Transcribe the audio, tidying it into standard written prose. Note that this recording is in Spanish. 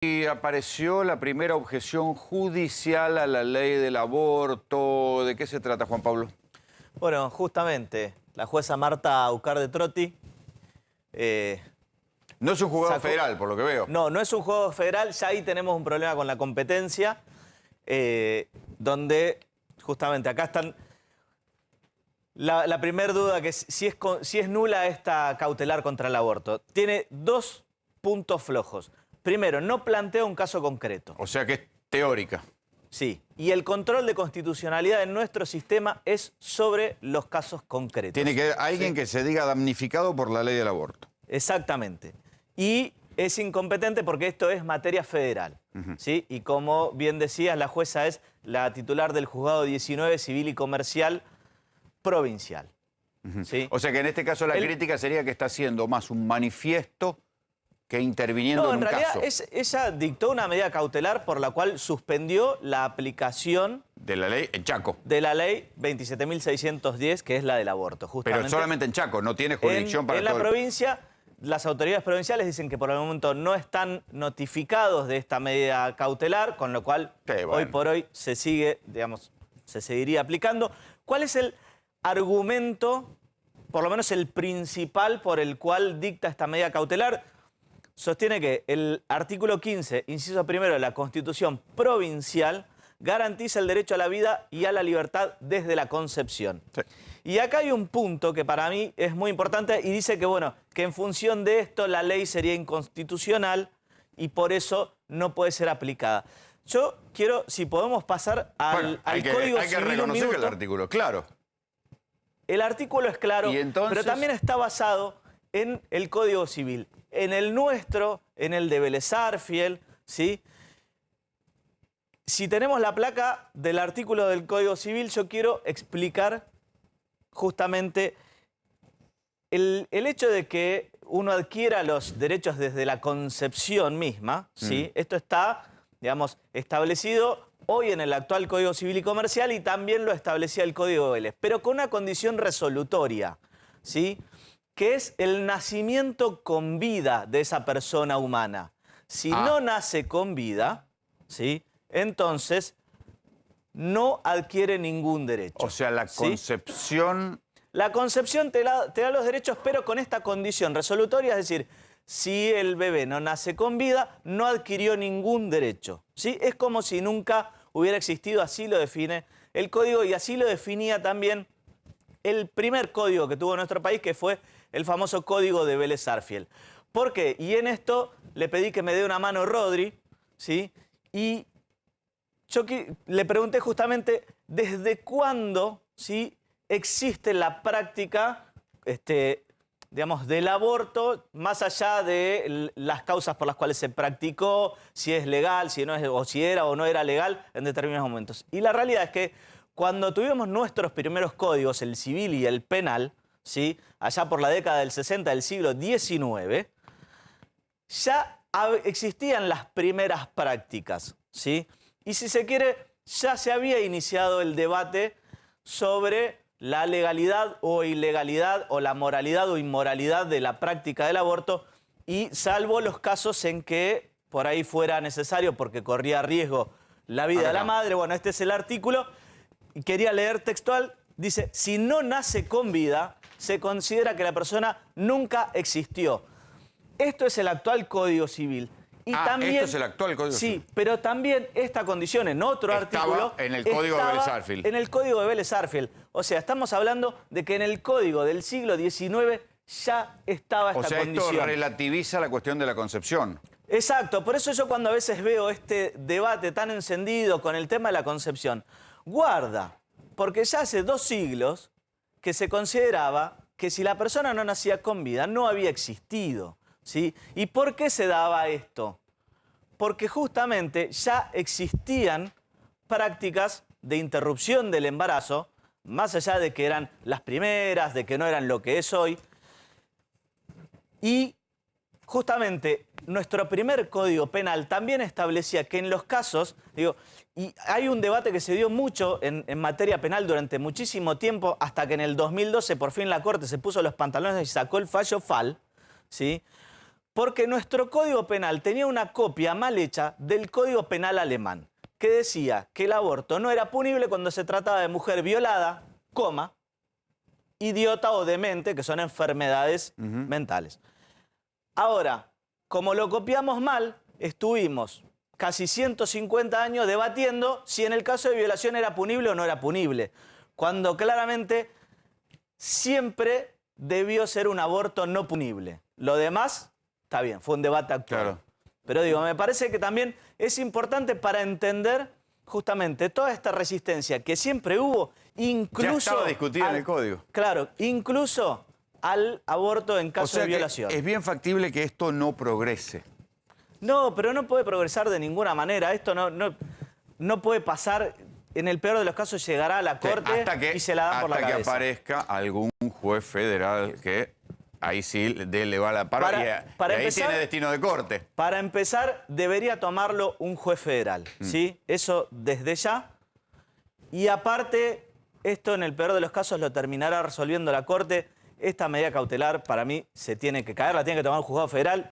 Y apareció la primera objeción judicial a la ley del aborto. ¿De qué se trata, Juan Pablo? Bueno, justamente, la jueza Marta Ucarde Trotti... No es un juzgado federal, por lo que veo. No, no es un juzgado federal, ya ahí tenemos un problema con la competencia, donde justamente acá están... La primera duda, que es si es nula esta cautelar contra el aborto. Tiene dos puntos flojos. Primero, no plantea un caso concreto. O sea que es teórica. Sí, y el control de constitucionalidad en nuestro sistema es sobre los casos concretos. Tiene que haber alguien que se diga damnificado por la ley del aborto. Exactamente. Y es incompetente porque esto es materia federal. ¿Sí? Y como bien decías, la jueza es la titular del juzgado 19 civil y comercial provincial. ¿Sí? O sea que en este caso la crítica sería que está haciendo más un manifiesto que interviniendo en un caso. No, en realidad ella dictó una medida cautelar por la cual suspendió la aplicación de la ley en Chaco. De la ley 27.610, que es la del aborto, justamente. Pero solamente en Chaco, no tiene jurisdicción para todo. En la provincia, las autoridades provinciales dicen que por el momento no están notificados de esta medida cautelar, con lo cual hoy por hoy se sigue, digamos, se seguiría aplicando. ¿Cuál es el argumento, por lo menos el principal por el cual dicta esta medida cautelar? Sostiene que el artículo 15, inciso primero de la Constitución provincial, garantiza el derecho a la vida y a la libertad desde la concepción. Sí. Y acá hay un punto que para mí es muy importante y dice que, bueno, que en función de esto la ley sería inconstitucional y por eso no puede ser aplicada. Yo quiero, si podemos pasar al Código Civil. Hay que reconocer que el artículo, claro. El artículo es claro, pero también está basado en el Código Civil. En el nuestro, en el de Vélez Sarsfield, ¿sí? Si tenemos la placa del artículo del Código Civil, yo quiero explicar justamente el hecho de que uno adquiera los derechos desde la concepción misma, ¿sí? Esto está, digamos, establecido hoy en el actual Código Civil y Comercial y también lo establecía el Código Vélez, pero con una condición resolutoria, ¿sí? Que es el nacimiento con vida de esa persona humana. Si no nace con vida, ¿sí? Entonces no adquiere ningún derecho. O sea, la concepción... ¿Sí? La concepción te da los derechos, pero con esta condición resolutoria, es decir, si el bebé no nace con vida, no adquirió ningún derecho. ¿Sí? Es como si nunca hubiera existido, así lo define el código y así lo definía también el primer código que tuvo nuestro país, que fue el famoso Código de Vélez Sarsfield. ¿Por qué? Y en esto le pedí que me dé una mano Rodri, ¿sí? Y yo le pregunté justamente desde cuándo, ¿sí?, existe la práctica, digamos, del aborto, más allá de las causas por las cuales se practicó, si es legal, si no es, o si era o no era legal en determinados momentos. Y la realidad es que cuando tuvimos nuestros primeros códigos, el civil y el penal, ¿sí?, allá por la década del 60 del siglo XIX, ya existían las primeras prácticas, ¿sí? Y si se quiere, ya se había iniciado el debate sobre la legalidad o ilegalidad o la moralidad o inmoralidad de la práctica del aborto y salvo los casos en que por ahí fuera necesario porque corría riesgo la vida de la madre. Bueno, este es el artículo. Quería leer textual. Dice, si no nace con vida, se considera que la persona nunca existió. Esto es el actual Código Civil. Y también, esto es el actual Código Civil. Sí, pero también esta condición en otro artículo... en el Código de Vélez Sarsfield. En el Código de Vélez Sarsfield. O sea, estamos hablando de que en el Código del siglo XIX ya estaba esta condición. O sea, esto relativiza la cuestión de la concepción. Exacto. Por eso yo cuando a veces veo este debate tan encendido con el tema de la concepción, guarda, porque ya hace 2 siglos que se consideraba que si la persona no nacía con vida no había existido, ¿sí? ¿Y por qué se daba esto? Porque justamente ya existían prácticas de interrupción del embarazo, más allá de que eran las primeras, de que no eran lo que es hoy. Y justamente nuestro primer Código Penal también establecía que en los casos, digo, y hay un debate que se dio mucho en materia penal durante muchísimo tiempo, hasta que en el 2012 por fin la Corte se puso los pantalones y sacó el fallo FAL, ¿sí? Porque nuestro Código Penal tenía una copia mal hecha del Código Penal alemán, que decía que el aborto no era punible cuando se trataba de mujer violada, coma, idiota o demente, que son enfermedades mentales. Ahora, como lo copiamos mal, estuvimos casi 150 años debatiendo si en el caso de violación era punible o no era punible, cuando claramente siempre debió ser un aborto no punible. Lo demás, está bien, fue un debate actual. Claro. Pero digo, me parece que también es importante para entender justamente toda esta resistencia que siempre hubo, incluso... Ya estaba discutida en el Código. Claro, incluso al aborto en caso O sea de que violación. es bien factible que esto no progrese. No, pero no puede progresar de ninguna manera. Esto no puede pasar. En el peor de los casos llegará a la Corte y se la dan por la cabeza. Hasta que aparezca algún juez federal que ahí sí le va la par y ahí empezar, tiene destino de corte. Para empezar, debería tomarlo un juez federal, ¿sí? Eso desde ya. Y aparte, esto en el peor de los casos lo terminará resolviendo la Corte. Esta medida cautelar, para mí, se tiene que caer, la tiene que tomar un juzgado federal.